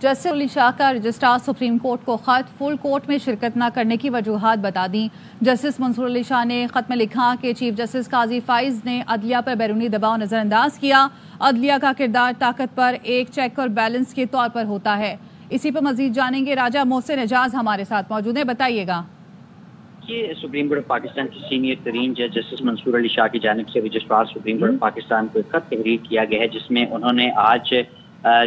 Justice Ali Shah کا registrar supreme court کو خط فل کورٹ میں شرکت نہ کرنے کی وجوہات بتا دیں۔ جسٹس منصور علی شاہ نے خط میں لکھا کہ چیف جسٹس قاضی فائز نے عدلیہ پر بیرونی دباؤ نظر انداز کیا۔ عدلیہ کا کردار طاقت پر ایک چیک اور بیلنس کے طور پر ہوتا ہے۔ اسی پر مزید جانیں گے، راجہ محسن اعجاز ہمارے ساتھ موجود ہیں، بتائیے گا۔ یہ سپریم کورٹ آف پاکستان کی سینئر ترین جج جسٹس منصور علی شاہ کی جانب سے registrar supreme court of Pakistan کو ایک خط تحریر کیا گیا ہے، جس میں انہوں نے آج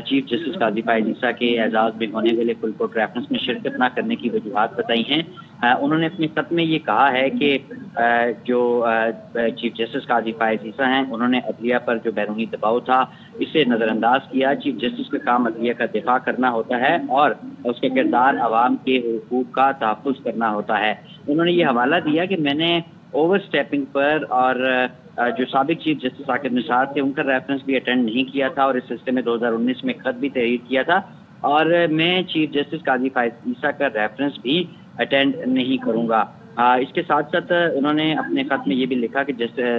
چیف جسٹس قاضی فائز عیسیٰ کے اعزاز میں ہونے والے فل کورٹ ریفرنس میں شرکت نہ کرنے کی وجوہات بتائی ہیں۔ انہوں نے اپنے خط میں یہ کہا ہے کہ جو چیف جسٹس قاضی فائز عیسیٰ ہیں، انہوں نے عدلیہ پر جو بیرونی دباؤ تھا اسے نظر انداز کیا۔ چیف جسٹس کا کام عدلیہ کا دفاع کرنا ہوتا ہے اور اس کا کردار عوام کے حقوق کا تحفظ کرنا ہوتا ہے۔ انہوں نے یہ حوالہ دیا کہ میں نے اوور اسٹیپنگ پر اور جو سابق چیف جسٹس عاقب نثار تھے ان کا ریفرنس بھی اٹینڈ نہیں کیا تھا، اور اس سلسلے میں 2019 میں خط بھی تحریر کیا تھا، اور میں چیف جسٹس قاضی فائز عیسیٰ کا ریفرنس بھی اٹینڈ نہیں کروں گا۔ اس کے ساتھ ساتھ انہوں نے اپنے خط میں یہ بھی لکھا کہ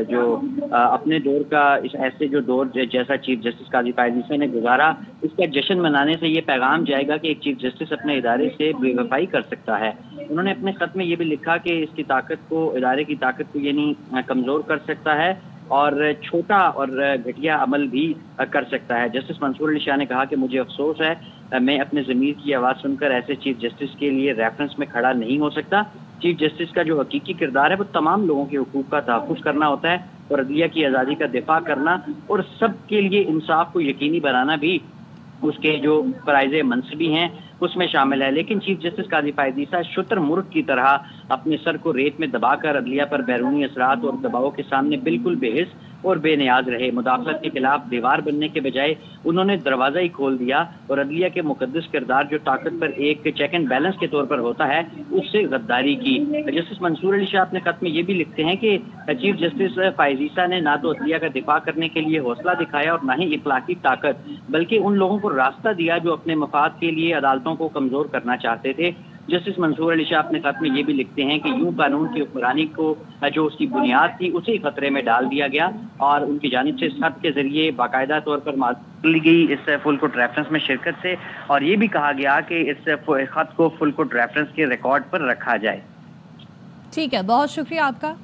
جو اپنے دور کا ایسے جو دور جیسا چیف جسٹس قاضی فائز عیسیٰ نے گزارا، اس کا جشن منانے سے یہ پیغام جائے گا کہ ایک چیف جسٹس اپنے ادارے سے بے وفائی کر سکتا ہے۔ انہوں نے اپنے خط میں یہ بھی لکھا کہ اس کی طاقت کو، ادارے کی طاقت کو یعنی کمزور کر سکتا ہے اور چھوٹا اور گھٹیا عمل بھی کر سکتا ہے۔ جسٹس منصور علی شاہ نے کہا کہ مجھے افسوس ہے، میں اپنے ضمیر کی آواز سن کر ایسے چیف جسٹس کے لیے ریفرنس میں کھڑا نہیں ہو سکتا۔ چیف جسٹس کا جو حقیقی کردار ہے وہ تمام لوگوں کے حقوق کا تحفظ کرنا ہوتا ہے، اور عدلیہ کی آزادی کا دفاع کرنا اور سب کے لیے انصاف کو یقینی بنانا بھی اس کے جو فرائض منصبی ہیں اس میں شامل ہے۔ لیکن چیف جسٹس قاضی فائز عیسیٰ شتر مرغ کی طرح اپنے سر کو ریت میں دبا کر عدلیہ پر بیرونی اثرات اور دباؤ کے سامنے بالکل بے حس اور بے نیاز رہے۔ مداخلت کے خلاف دیوار بننے کے بجائے انہوں نے دروازہ ہی کھول دیا اور عدلیہ کے مقدس کردار جو طاقت پر ایک چیک اینڈ بیلنس کے طور پر ہوتا ہے اس سے غداری کی۔ جسٹس منصور علی شاہ اپنے خط میں یہ بھی لکھتے ہیں کہ چیف جسٹس فائز عیسیٰ نے نہ تو عدلیہ کا دفاع کرنے کے لیے حوصلہ دکھایا اور نہ ہی اخلاقی طاقت، بلکہ ان لوگوں کو راستہ دیا جو اپنے مفاد کے لیے عدالتوں کو کمزور کرنا چاہتے تھے۔ جسٹس منصور علی شاہ اپنے خط میں یہ بھی لکھتے ہیں کہ یوں قانون کی حکمرانی کو جو اس کی بنیاد تھی اسے خطرے میں ڈال دیا گیا، اور ان کی جانب سے اس خط کے ذریعے باقاعدہ طور پر معذرت لی گئی اس فل کورٹ ریفرنس میں شرکت سے، اور یہ بھی کہا گیا کہ اس خط کو فل کورٹ ریفرنس کے ریکارڈ پر رکھا جائے۔ ٹھیک ہے، بہت شکریہ آپ کا۔